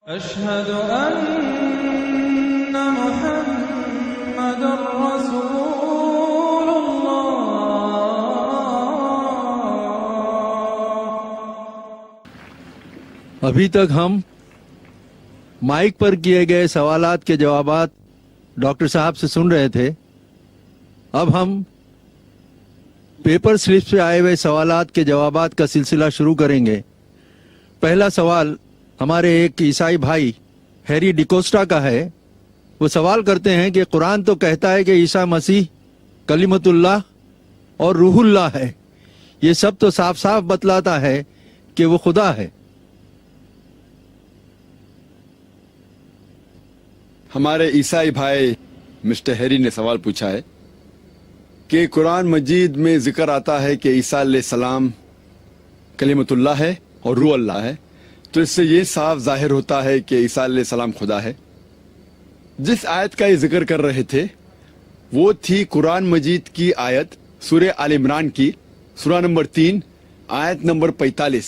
أشهد أن محمد رسول الله۔ ابھی تک ہم مائک پر کیے گئے سوالات کے جوابات ڈاکٹر صاحب سے سن رہے تھے۔ اب ہم پیپر سلپ سے آئے ہوئے سوالات کے جوابات کا سلسلہ شروع کریں گے۔ پہلا سوال ہمارے ایک عیسائی بھائی ہیری ڈیکوسٹا کا ہے۔ وہ سوال کرتے ہیں کہ قرآن تو کہتا ہے کہ عیسیٰ مسیح کلمت اللہ اور روح اللہ ہے، یہ سب تو صاف صاف بتلاتا ہے کہ وہ خدا ہے۔ ہمارے عیسائی بھائی مسٹر ہیری نے سوال پوچھا ہے کہ قرآن مجید میں ذکر آتا ہے کہ عیسیٰ علیہ السلام کلمت اللہ ہے اور روح اللہ ہے، تو اس سے یہ صاف ظاہر ہوتا ہے کہ عیسیٰ علیہ السلام خدا ہے۔ جس آیت کا یہ ذکر کر رہے تھے وہ تھی قرآن مجید کی آیت سورہ آل عمران کی، سورہ نمبر 3 آیت نمبر 45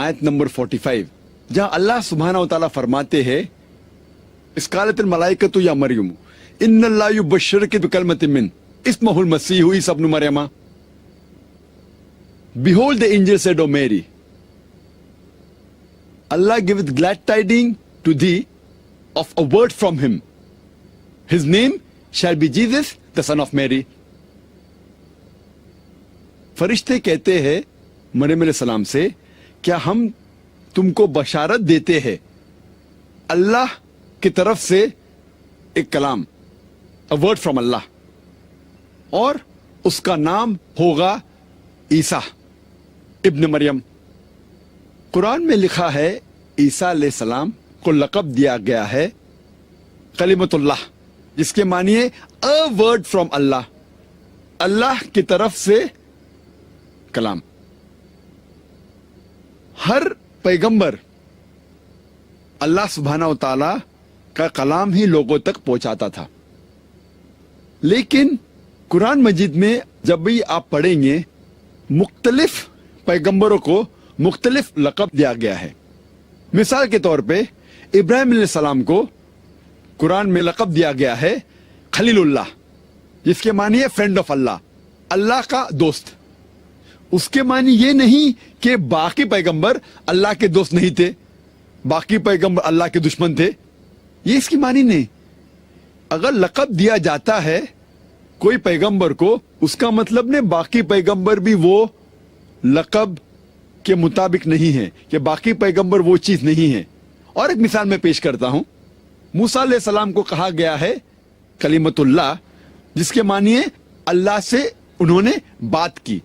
آیت نمبر 45، جہاں اللہ سبحانہ و تعالیٰ فرماتے ہیں اس قالت الملائکۃ یا مریم ان اللہ یبشرک بکلمۃ من اسمہ المسیح عیسی ابن مریم Behold the angel said, O Mary, Allah giveth glad tidings to thee of a word from him. His name shall be Jesus, the son of Mary. فرشتے کہتے ہیں مریم علیہ السلام سے، کیا ہم تم کو بشارت دیتے ہیں اللہ کی طرف سے ایک کلام، a word from اللہ، اور اس کا نام ہوگا عیسیٰ ابن مریم۔ قرآن میں لکھا ہے عیسیٰ علیہ السلام کو لقب دیا گیا ہے کلمت اللہ، جس کے معنی ہے a word from اللہ، اللہ کی طرف سے کلام۔ ہر پیغمبر اللہ سبحانہ و تعالی کا کلام ہی لوگوں تک پہنچاتا تھا، لیکن قرآن مجید میں جب بھی آپ پڑھیں گے مختلف پیغمبروں کو مختلف لقب دیا گیا ہے۔ مثال کے طور پہ ابراہیم علیہ السلام کو قرآن میں لقب دیا گیا ہے خلیل اللہ، جس کے معنی ہے فرینڈ آف اللہ، اللہ کا دوست۔ اس کے معنی یہ نہیں کہ باقی پیغمبر اللہ کے دوست نہیں تھے، باقی پیغمبر اللہ کے دشمن تھے، یہ اس کی معنی نہیں۔ اگر لقب دیا جاتا ہے کوئی پیغمبر کو، اس کا مطلب نہیں باقی پیغمبر بھی وہ لقب کے مطابق نہیں ہے، کہ باقی پیغمبر وہ چیز نہیں ہے۔ اور ایک مثال میں پیش کرتا ہوں، موسیٰ علیہ السلام کو کہا گیا ہے کلمت اللہ، جس کے معنی ہے اللہ سے انہوں نے بات کی۔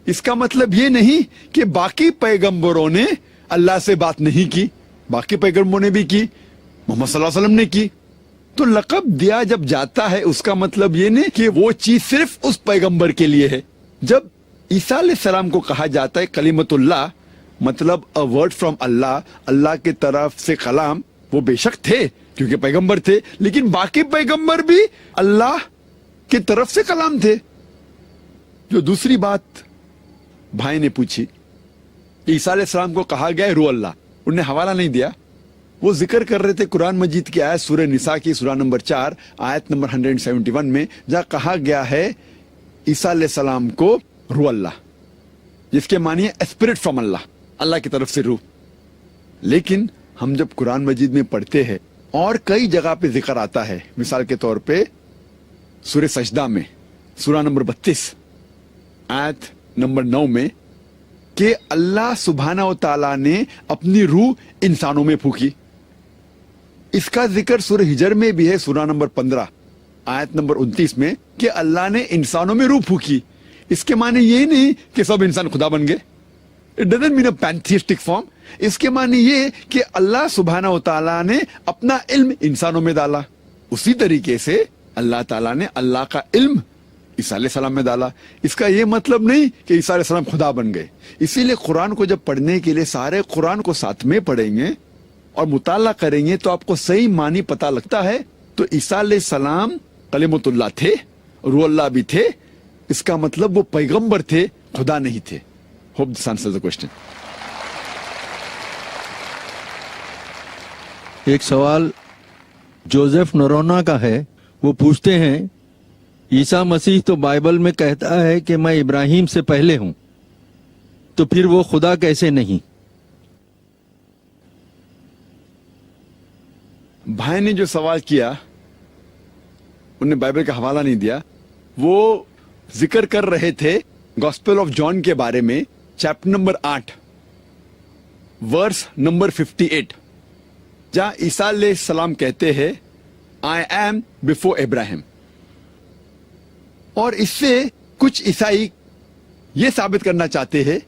اس کا مطلب یہ نہیں کہ باقی پیغمبروں نے اللہ سے بات نہیں کی، باقی پیغمبروں نے بھی کی، محمد صلی اللہ علیہ وسلم نے کی۔ تو لقب دیا جب جاتا ہے اس کا مطلب یہ نہیں کہ وہ چیز صرف اس پیغمبر کے لیے ہے۔ جب عیسیٰ علیہ السلام کو کہا جاتا ہے کلمت اللہ، مطلب a word from اللہ، اللہ کی طرف سے کلام، وہ بے شک تھے کیونکہ پیغمبر تھے، لیکن باقی پیغمبر بھی اللہ کی طرف سے کلام تھے۔ جو دوسری بات بھائی نے پوچھی، عیسیٰ علیہ السلام کو کہا گیا ہے روح اللہ، انہوں نے حوالہ نہیں دیا، وہ ذکر کر رہے تھے قرآن مجید کی آیت سورہ نساء کی سورہ نمبر 4 آیت نمبر 171 میں، جہاں کہا گیا ہے عیسیٰ علیہ السلام کو روح اللہ، جس کے معنی ہے اسپرٹ فرام اللہ، اللہ کی طرف سے روح۔ لیکن ہم جب قرآن مجید میں پڑھتے ہیں اور کئی جگہ پہ ذکر آتا ہے، مثال کے طور پہ سورہ سجدہ میں سورہ نمبر 32 آیت نمبر 9 میں، کہ اللہ سبحانہ و تعالیٰ نے اپنی روح انسانوں میں پھونکی۔ اس کا ذکر سورہ ہجر میں بھی ہے، سورہ نمبر 15 آیت نمبر 29 میں، کہ اللہ نے انسانوں میں روح پھونکی۔ اس کے معنی یہ نہیں کہ سب انسان خدا بن گئے، it doesn't mean a pantheistic form. اس کے معنی یہ کہ اللہ سبحانہ و تعالیٰ نے اپنا علم انسانوں میں ڈالا، اسی طریقے سے اللہ تعالیٰ نے اللہ کا علم عیسیٰ علیہ السلام میں ڈالا۔ اس کا یہ مطلب نہیں کہ عیسیٰ علیہ السلام خدا بن گئے۔ اسی لیے قرآن کو جب پڑھنے کے لیے سارے قرآن کو ساتھ میں پڑھیں گے اور مطالعہ کریں گے تو آپ کو صحیح معنی پتہ لگتا ہے۔ تو عیسیٰ علیہ السلام کلمت اللہ تھے، روح اللہ بھی تھے، اس کا مطلب وہ پیغمبر تھے، خدا نہیں تھے۔ Hope this answers the question. ایک سوال جوزف نورونا کا ہے. وہ پوچھتے ہیں عیسیٰ مسیح تو بائبل میں کہتا ہے کہ میں ابراہیم سے پہلے ہوں, تو پھر وہ خدا کیسے نہیں؟ بھائی نے جو سوال کیا انہوں نے بائبل کا حوالہ نہیں دیا. وہ ذکر کر رہے تھے گاسپل آف جان کے بارے میں, چیپٹر نمبر 8 ورس نمبر 58, جہاں عیسیٰ علیہ السلام کہتے ہیں آئی ایم بفور ابراہیم. اور اس سے کچھ عیسائی یہ ثابت کرنا چاہتے ہیں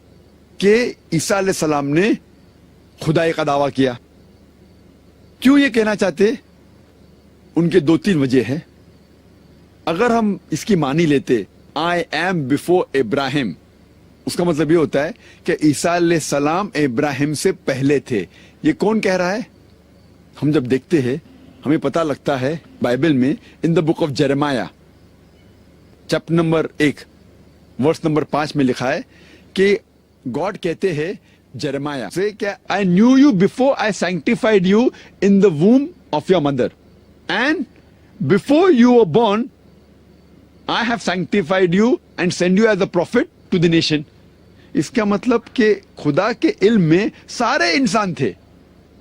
کہ عیسیٰ علیہ السلام نے خدائی کا دعویٰ کیا. کیوں یہ کہنا چاہتے؟ ان کے 2-3 وجہ ہیں. اگر ہم اس کی معنی لیتے آئی ایم بفور ابراہیم, اس کا مطلب یہ ہوتا ہے کہ عیسیٰ علیہ السلام ابراہیم سے پہلے تھے. یہ کون کہہ رہا ہے؟ ہم جب دیکھتے ہیں ہمیں پتہ لگتا ہے بائبل میں in the book of Jeremiah chapter number 1 verse number 5 میں لکھا ہے کہ گاڈ کہتے ہیں جرمایا سے کہ I knew you before I sanctified you in the womb of your mother, and before you were born I have sanctified you and sent you as a prophet to the nation. اس کا مطلب کہ خدا کے علم میں سارے انسان تھے.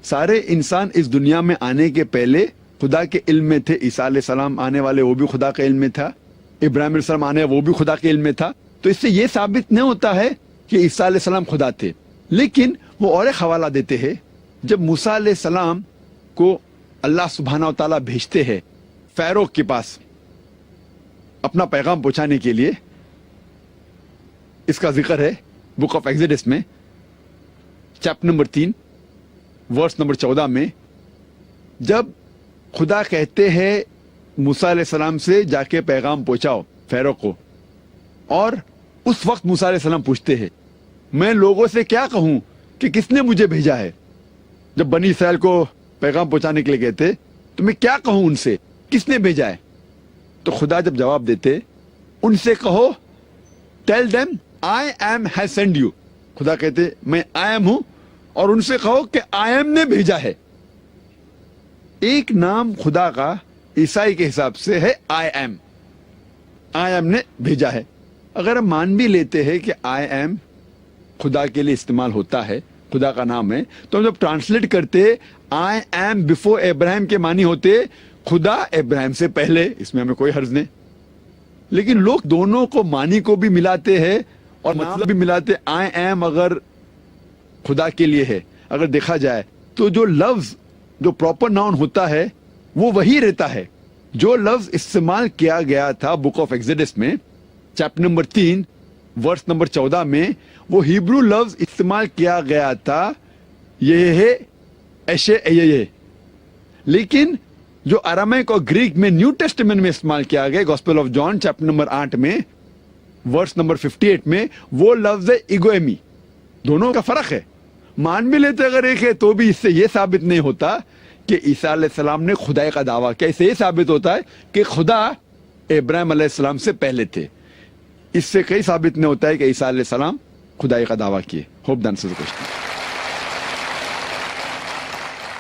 سارے انسان اس دنیا میں آنے کے پہلے خدا کے علم میں تھے. عیسیٰ علیہ السلام آنے والے وہ بھی خدا کے علم میں تھا, ابراہیم علیہ السلام آنے وہ بھی خدا کے علم میں تھا. تو اس سے یہ ثابت نہیں ہوتا ہے کہ عیسیٰ علیہ السلام خدا تھے. لیکن وہ اور ایک حوالہ دیتے ہیں, جب موسیٰ علیہ السلام کو اللہ سبحانہ و تعالیٰ بھیجتے ہیں فیرو کے پاس اپنا پیغام پہنچانے کے لیے, اس کا ذکر ہے بک آف ایگزڈس میں چیپٹر نمبر 3 ورس نمبر 14 میں, جب خدا کہتے ہیں موسیٰ علیہ السلام سے جا کے پیغام پہنچاؤ فیرو کو, اور اس وقت موسیٰ علیہ السلام پوچھتے ہیں میں لوگوں سے کیا کہوں کہ کس نے مجھے بھیجا ہے. جب بنی اسرائیل کو پیغام پہنچانے کے لیے کہتے تو میں کیا کہوں ان سے, کس نے بھیجا ہے؟ تو خدا جب جواب دیتے ان سے کہو tell them I am has send you. خدا کہتے میں آئی ایم ہوں, اور ان سے کہو کہ آئی ایم نے بھیجا ہے. ایک نام خدا کا عیسائی کے حساب سے ہے آئی ایم, آئی ایم نے بھیجا ہے. اگر ہم مان بھی لیتے ہیں کہ آئی ایم خدا کے لیے استعمال ہوتا ہے, خدا کا نام ہے, تو ہم جب ٹرانسلیٹ کرتے آئی ایم بفور ابراہیم کے معنی ہوتے خدا ابراہیم سے پہلے, اس میں ہمیں کوئی حرج نہیں. لیکن لوگ دونوں کو معنی کو بھی ملاتے ہیں اور مطلب بھی ملاتے. آئی ایم اگر خدا کے لیے ہے, اگر دیکھا جائے تو جو لفظ جو پراپر ناؤن ہوتا ہے وہ وہی رہتا ہے. جو لفظ استعمال کیا گیا تھا بک آف ایگزڈس میں چیپٹر نمبر 3 ورس نمبر 14 میں, وہ ہیبرو لفظ استعمال کیا گیا تھا یہ ہے ایشے اے. لیکن جو ارامائک اور گریک میں نیو ٹیسٹمنٹ میں استعمال کیا گیا gospel of John chapter number 8 میں ورس نمبر 58 میں, وہ لفظ ہے ایگویمی. دونوں کا فرق ہے. مان بھی لیتے اگر ایک ہے تو بھی اس سے یہ ثابت نہیں ہوتا کہ عیسیٰ علیہ السلام نے خدائی کا دعویٰ کیا. اس سے یہ ثابت ہوتا ہے کہ خدا ابراہیم علیہ السلام سے پہلے تھے. اس سے کئی ثابت نہیں ہوتا ہے کہ عیسیٰ علیہ السلام خدائی کا دعویٰ کیے. ہوپ دان سے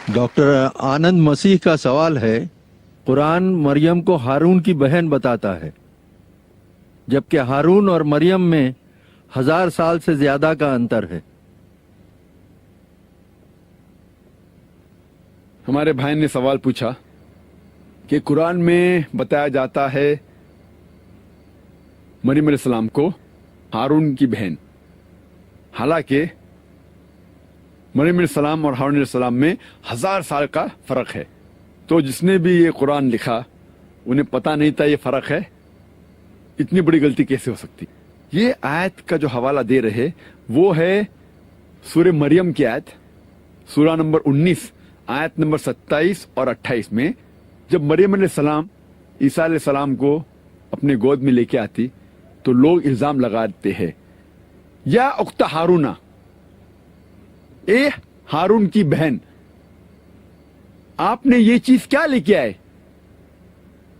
ڈاکٹر آنند مسیح کا سوال ہے, قرآن مریم کو ہارون کی بہن بتاتا ہے جبکہ ہارون اور مریم میں 1000 سال سے زیادہ کا انتر ہے. ہمارے بھائی نے سوال پوچھا کہ قرآن میں بتایا جاتا ہے مریم علیہ السلام کو ہارون کی بہن, حالانکہ مریم علیہ السلام اور ہارون علیہ السلام میں 1000 سال کا فرق ہے. تو جس نے بھی یہ قرآن لکھا انہیں پتہ نہیں تھا یہ فرق ہے. اتنی بڑی غلطی کیسے ہو سکتی؟ یہ آیت کا جو حوالہ دے رہے وہ ہے سورہ مریم کی آیت, سورہ نمبر 19 آیت نمبر 27 اور 28 میں, جب مریم علیہ السلام عیسیٰ علیہ السلام کو اپنے گود میں لے کے آتی تو لوگ الزام لگاتے ہیں یا اخت ہارونا, اے ہارون کی بہن, آپ نے یہ چیز کیا لے کے آئے؟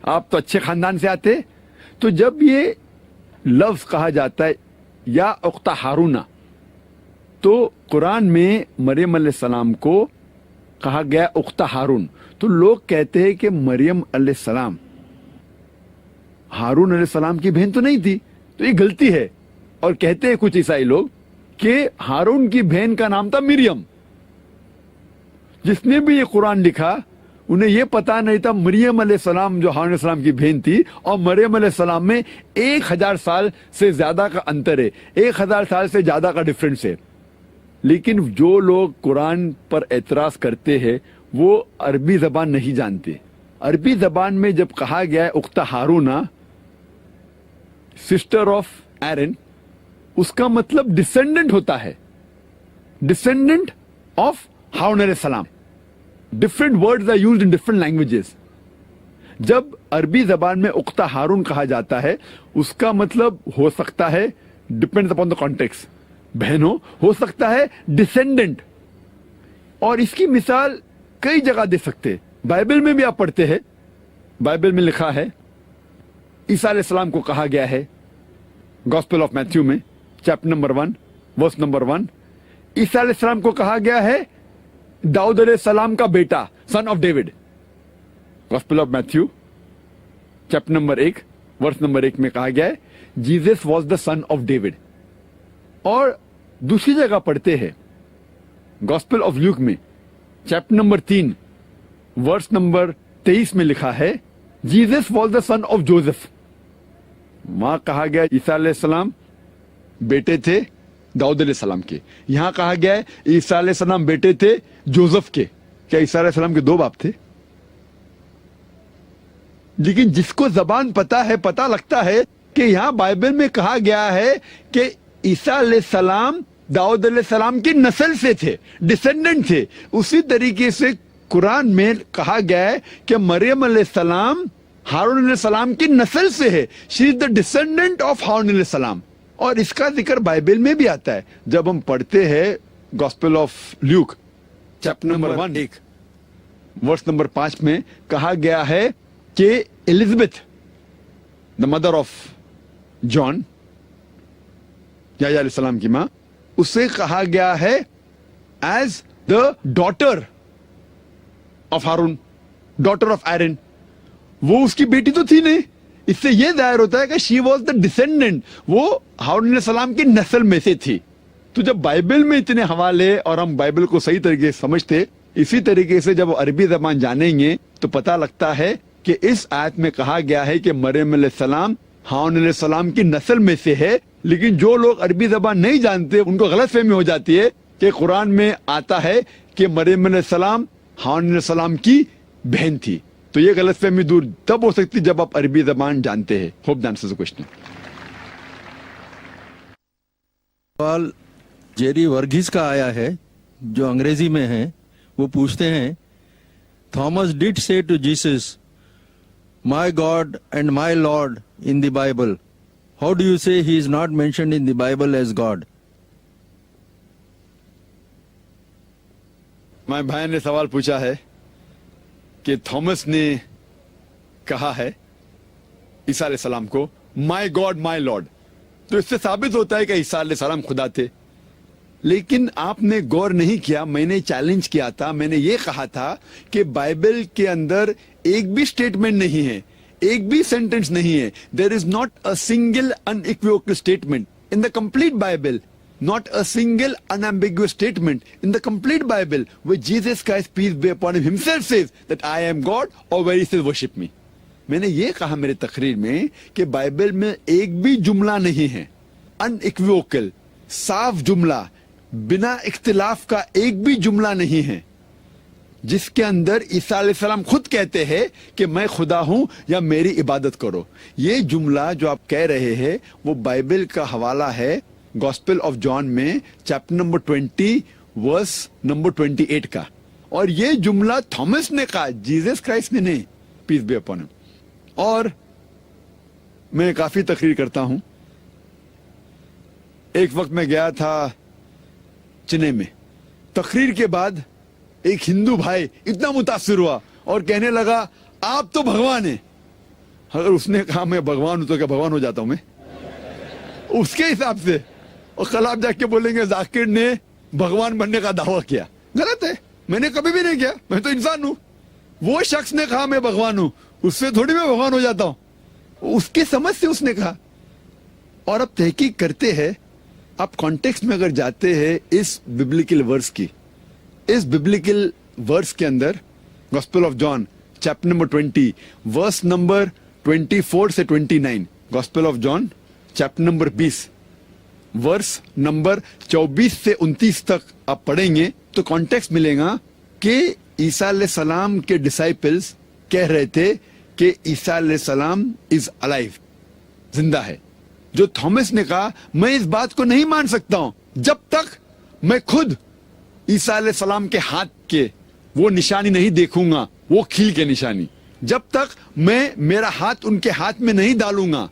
آپ تو اچھے خاندان سے آتے. تو جب یہ لفظ کہا جاتا ہے یا اخت ہارونا, تو قرآن میں مریم علیہ السلام کو کہا گیا اخت ہارون, تو لوگ کہتے ہیں کہ مریم علیہ السلام ہارون علیہ السلام کی بہن تو نہیں تھی, تو یہ غلطی ہے. اور کہتے ہیں کچھ عیسائی لوگ کہ ہارون کی بہن کا نام تھا مریم. جس نے بھی یہ قرآن لکھا انہیں یہ پتا نہیں تھا مریم علیہ السلام جو ہارون علیہ السلام کی بہن تھی, اور مریم علیہ السلام میں 1000 سال سے زیادہ کا انتر ہے, 1000 سال سے زیادہ کا ڈفرنس ہے. لیکن جو لوگ قرآن پر اعتراض کرتے ہیں وہ عربی زبان نہیں جانتے. عربی زبان میں جب کہا گیا ہے اخت ہارونہ, سسٹر آف ایرن, اس کا مطلب ڈسینڈنٹ ہوتا ہے, ڈسینڈنٹ آف ہارون علیہ السلام. Different words are used in different languages. جب عربی زبان میں اخت ہارون کہا جاتا ہے اس کا مطلب ہو سکتا ہے, ڈپینڈز اپون دا کانٹیکسٹ, بہنوں, ہو سکتا ہے ڈسینڈنٹ. اور اس کی مثال کئی جگہ دے سکتے. بائبل میں بھی آپ پڑھتے ہیں, بائبل میں لکھا ہے عیسیٰ علیہ السلام کو کہا گیا ہے گاسپل آف میتھیو میں چیپٹر نمبر 1 ورس نمبر 1, عیسیٰ علیہ السلام کو کہا گیا ہے داؤد علیہ السلام کا بیٹا, son of David. Gospel of Matthew chapter number 1 verse number 1 میں کہا گیا ہے Jesus was the son of David. اور دوسری جگہ پڑھتے ہیں گاسپل آف لیوک میں چیپٹر نمبر 3 ورس نمبر 23 میں لکھا ہے Jesus was the son of Joseph. وہاں کہا گیا عیسیٰ علیہ السلام بیٹے تھے داؤد علیہ السلام کے. یہاں کہا گیا ہے عیسیٰ علیہ السلام بیٹے تھے جوزف کے. کیا عیسیٰ علیہ السلام کے 2 باپ تھے؟ لیکن جس کو زبان پتا ہے, پتا لگتا ہے کہ یہاں بائبل میں کہا گیا ہے کہ عیسیٰ علیہ السلام داؤد علیہ السلام کی نسل سے تھے, ڈسینڈنٹ تھے. اسی طریقے سے قرآن میں کہا گیا ہے کہ مریم علیہ السلام ہارون علیہ السلام کی نسل سے ہے, شی از دا ڈسینڈنٹ آف ہارون علیہ السلام. اور اس کا ذکر بائبل میں بھی آتا ہے. جب ہم پڑھتے ہیں gospel of Luke chapter number 1 verse number 5 میں کہا گیا ہے کہ Elizabeth the mother of John, یحییٰ علیہ السلام کی ماں, اسے کہا گیا ہے ایز دا ڈاٹر آف ہارون, ڈاٹر آف ایرن. وہ اس کی بیٹی تو تھی نہیں. اس سے یہ ظاہر ہوتا ہے کہ شی واز دا ڈسینڈنٹ, وہ ہارون علیہ السلام کی نسل میں سے تھی. تو جب بائبل میں اتنے حوالے اور ہم بائبل کو صحیح طریقے سے سمجھتے, اسی طریقے سے جب عربی زبان جانیں گے تو پتا لگتا ہے کہ اس آیت میں کہا گیا ہے کہ مریم علیہ السلام ہارون علیہ السلام کی نسل میں سے ہے. لیکن جو لوگ عربی زبان نہیں جانتے ان کو غلط فہمی ہو جاتی ہے کہ قرآن میں آتا ہے کہ مریم علیہ السلام ہارون علیہ السلام کی بہن تھی. تو یہ غلط فہمی دور تب ہو سکتی جب آپ عربی زبان جانتے ہیں. Hope that answers the question. سوال جیری ورگیز کا آیا ہے جو انگریزی میں ہے. وہ پوچھتے ہیں Thomas did say to Jesus my God and my Lord in the Bible, how do you say he is not mentioned in the Bible as God. میں بھائی نے سوال پوچھا ہے کہ تھامس نے کہا ہے عیسیٰ علیہ السلام کو مائی گاڈ مائی لارڈ, تو اس سے ثابت ہوتا ہے کہ عیسیٰ علیہ السلام خدا تھے. لیکن آپ نے غور نہیں کیا, میں نے چیلنج کیا تھا, میں نے یہ کہا تھا کہ بائبل کے اندر ایک بھی سٹیٹمنٹ نہیں ہے, ایک بھی سینٹنس نہیں ہے. There is not a single unequivocal statement in the complete Bible, not a single unambiguous statement in the complete Bible where Jesus Christ, peace be upon him, himself says that I am God, or where he says worship me. میں نے یہ کہا میرے تقریر میں کہ Bible میں ایک بھی جملہ نہیں ہے انایکویوکل, صاف جملہ, بنا اختلاف کا ایک بھی جملہ نہیں ہے جس کے اندر عیسیٰ علیہ السلام خود کہتے ہیں کہ میں خدا ہوں یا میری عبادت کرو. یہ جملہ جو آپ کہہ رہے ہیں وہ بائبل کا حوالہ ہے گاسپل آف جان میں چیپٹر نمبر 20 ورس نمبر 28 کا. اور یہ جملہ تھامس نے کہا, جیزس کرائسٹ نے نہیں, پیس بی اپون ہم. اور میں کافی تقریر کرتا ہوں. ایک وقت میں گیا تھا چنئی میں, تقریر کے بعد ایک ہندو بھائی اتنا متاثر ہوا اور کہنے لگا آپ تو بھگوان ہیں. اگر اس نے کہا میں بھگوان ہوں تو کیا بھگوان ہو جاتا ہوں میں اس کے حساب سے؟ اور کل آپ جا کے بولیں گے ذاکر نے بھگوان بننے کا دعویٰ کیا. غلط ہے. میں نے کبھی بھی نہیں کیا, میں تو انسان ہوں. وہ شخص نے کہا میں بھگوان ہوں, اس سے تھوڑی میں بھگوان ہو جاتا ہوں, اس کی سمجھ سے اس نے کہا. اور اب تحقیق کرتے ہیں, آپ کانٹیکسٹ میں اگر جاتے ہیں اس ببلیکل ورس کی, اس ببلیکل ورس کے اندر gospel of John chapter number 20 verse number 24 سے 29, gospel of John chapter number 20 verse number 24 سے 29 تک آپ پڑھیں گے تو کانٹیکسٹ ملے گا کہ عیسیٰ علیہ السلام کے ڈسائپلز کہہ رہے تھے کہ عیسیٰ علیہ السلام از الائیو, زندہ ہے. جو تھامس نے کہا میں اس بات کو نہیں مان سکتا ہوں جب تک میں خود عیسیٰ علیہ السلام کے ہاتھ کے وہ نشانی نہیں دیکھوں گا, وہ کھیل کے نشانی. جب تک میں میرا ہاتھ ان کے ہاتھ میں نہیں ڈالوں گا,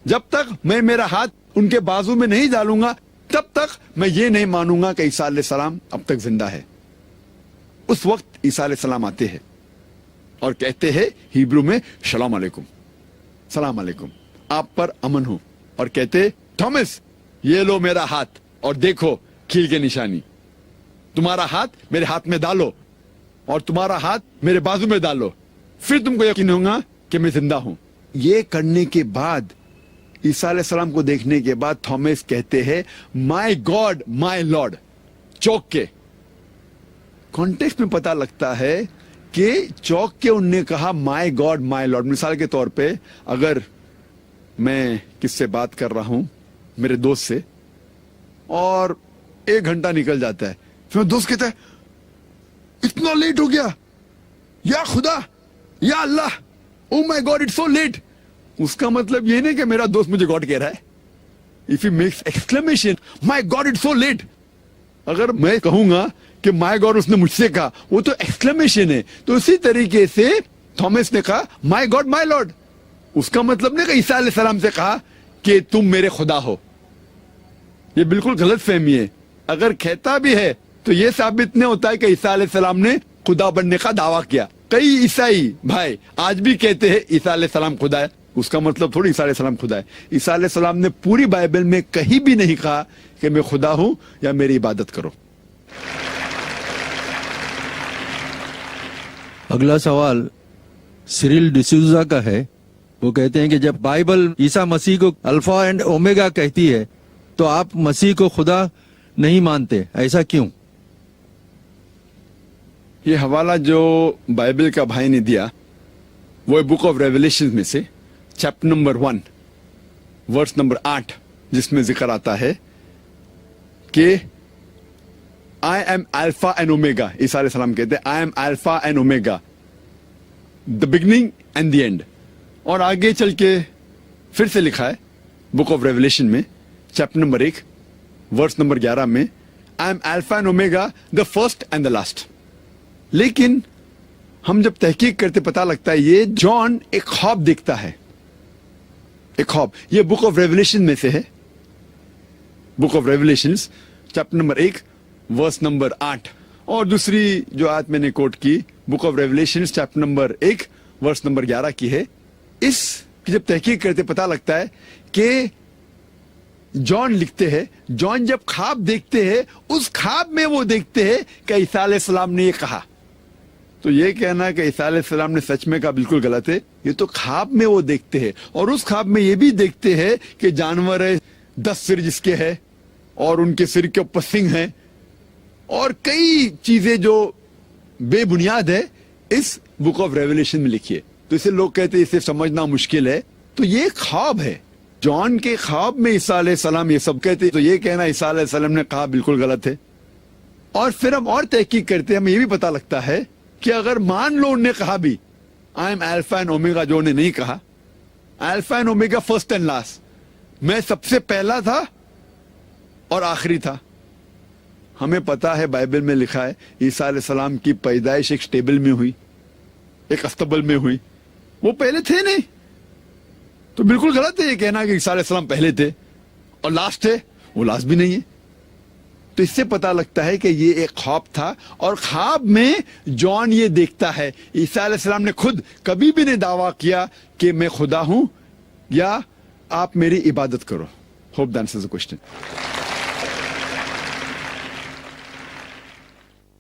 جب تک میں میرا ہاتھ ان کے بازو میں نہیں ڈالوں گا, تب تک میں یہ نہیں مانوں گا کہ عیسیٰ علیہ السلام اب تک زندہ ہے. اس وقت عیسیٰ علیہ السلام آتے ہیں اور کہتے ہیں ہیبرو میں سلام علیکم, سلام علیکم, آپ پر امن ہو, اور کہتے تھامس یہ لو میرا ہاتھ اور دیکھو کھیل کے نشانی, تمہارا ہاتھ میرے ہاتھ میں ڈالو اور تمہارا ہاتھ میرے بازو میں ڈالو, پھر تم کو یقین ہوگا کہ میں زندہ ہوں. یہ کرنے کے بعد, عیسیٰ علیہ السلام کو دیکھنے کے بعد تھامس کہتے ہیں مائی گاڈ مائی لارڈ, چوک کے. کانٹیکسٹ میں پتا لگتا ہے کہ چوک کے ان نے کہا مائی گاڈ مائی لارڈ. مثال کے طور پہ اگر میں کس سے بات کر رہا ہوں, میرے دوست سے, اور 1 گھنٹہ نکل جاتا ہے, پھر دوست کہتا ہے اتنا لیٹ ہو گیا, یا خدا, یا اللہ, او مائی گاڈ اٹس سو لیٹ. اس کا مطلب یہ نہیں کہ میرا دوست مجھے گاڈ کہہ رہا ہے. If he makes exclamation my God it's so late, اگر میں کہوں گا کہ مائی گاڈ اس نے مجھ سے کہا, وہ تو ایکسکلیمیشن ہے. تو اسی طریقے سے تھامس نے کہا مائی گاڈ مائی لارڈ. اس کا مطلب نہیں کہ عیسیٰ علیہ السلام سے کہا کہ تم میرے خدا ہو. یہ بالکل غلط فہمی ہے. اگر کہتا بھی ہے تو یہ ثابت نہیں ہوتا ہے کہ عیسیٰ علیہ السلام نے خدا بننے کا دعویٰ کیا. کئی عیسائی بھائی آج بھی کہتے ہیں عیسیٰ علیہ السلام خدا ہے. اس کا مطلب تھوڑی عیسیٰ علیہ السلام خدا ہے. عیسیٰ علیہ السلام نے پوری بائبل میں کہیں بھی نہیں کہا کہ میں خدا ہوں یا میری عبادت کرو. اگلا سوال سیریل ڈسوزا کا ہے. وہ کہتے ہیں کہ جب بائبل عیسیٰ مسیح کو الفا اینڈ اومیگا کہتی ہے تو آپ مسیح کو خدا نہیں مانتے, ایسا کیوں؟ یہ حوالہ جو بائبل کا بھائی نے دیا وہ بک آف ریولیشن میں سے چیپٹر نمبر 1 ورس نمبر 8, جس میں ذکر آتا ہے کہ I am alpha and omega. عیسیٰ علیہ السلام کہتے ہیں I am alpha and omega, the beginning and the end. اور آگے چل کے پھر سے لکھا ہے بک آف ریولیشن میں چیپٹر نمبر 1 ورس نمبر 11 میں I am alpha and omega, the first and the last. لیکن ہم جب تحقیق کرتے پتا لگتا ہے یہ جان ایک خواب دیکھتا ہے, ایک خواب. یہ بک آف ریولیشن میں سے ہے, book of revelation chapter number 1 verse number 8. اور دوسری جو آیت میں نے کوٹ کی book of revelation chapter number 1 verse number 11 کی ہے. اس کی جب تحقیق کرتے پتا لگتا ہے کہ جان لکھتے ہیں, جان جب خواب دیکھتے ہیں اس خواب میں وہ دیکھتے ہیں کہ عیسیٰ علیہ السلام نے یہ کہا. تو یہ کہنا کہ عیسیٰ علیہ السلام نے سچ میں کہا بالکل غلط ہے. یہ تو خواب میں وہ دیکھتے ہیں, اور اس خواب میں یہ بھی دیکھتے ہیں کہ جانور ہے 10 سر جس کے ہے, اور ان کے سر کے اوپر سنگ ہیں, اور کئی چیزیں جو بے بنیاد ہے اس بک آف ریولیشن میں لکھی ہے. تو اسے لوگ کہتے ہیں اسے سمجھنا مشکل ہے. تو یہ خواب ہے, جان کے خواب میں عیسیٰ علیہ السلام یہ سب کہتے ہیں. تو یہ کہنا عیسیٰ علیہ السلام نے کہا بالکل غلط ہے. اور پھر ہم اور تحقیق کرتے ہیں, ہمیں یہ بھی پتا لگتا ہے کہ اگر مان لو انہوں نے کہا بھی آئی ایم الفا اینڈ اومیگا, جو انہوں نے نہیں کہا alpha and omega first and last, میں سب سے پہلا تھا اور آخری تھا. ہمیں پتا ہے بائبل میں لکھا ہے عیسیٰ علیہ السلام کی پیدائش ایک سٹیبل میں ہوئی, ایک استبل میں ہوئی, وہ پہلے تھے نہیں. تو بالکل غلط ہے یہ کہنا کہ عیسیٰ علیہ السلام پہلے تھے اور لاسٹ ہے, وہ لاسٹ بھی نہیں ہے. تو اس سے پتا لگتا ہے کہ یہ ایک خواب تھا, اور خواب میں جان یہ دیکھتا ہے عیسیٰ علیہ السلام نے خود کبھی بھی نہیں دعویٰ کیا کہ میں خدا ہوں یا آپ میری عبادت کرو. Hope that answers the question.